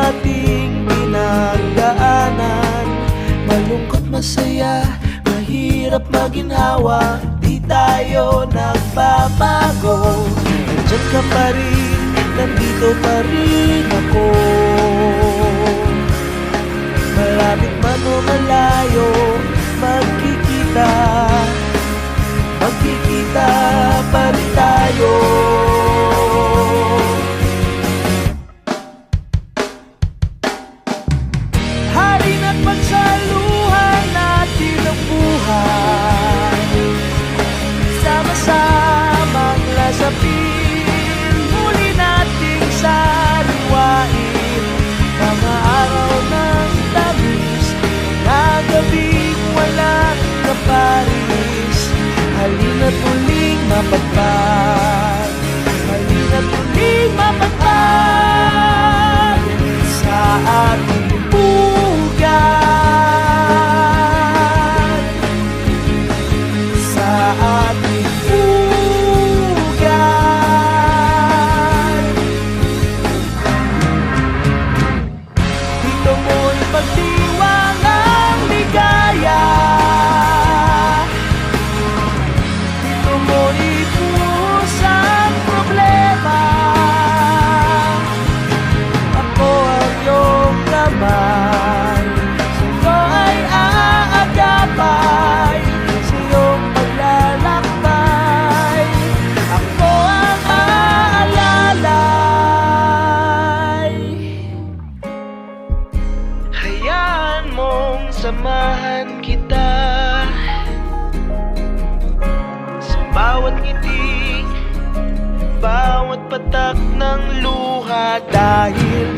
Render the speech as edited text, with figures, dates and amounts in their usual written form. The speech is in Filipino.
ating pinagdaanan. Malungkot, masaya, mahirap maginhawa, di tayo nagbabago. Nandiyan ka pa rin, nandito pa rin ako. Malapit man o malayo, magkikita pa rin tayo. Harin at pagsaluhan natin ang buhay, sama-samang lasapin, muli nating sariwain mga araw ng tamis na gabing walang kaparis. Halina't muling mapagpag, halina't muling mapagpag sa ating bugan, sa ating bugan. Dito mo'y pagdiwang ang ligaya, dito mo'y ipuhos ang problema. Ako ang iyong kamay, sa'yo ay aagapay, sa iyong paglalakbay ako ang aalalay. Hayaan mong samahan kita sa bawat ngiti, bawat patak ng luha, dahil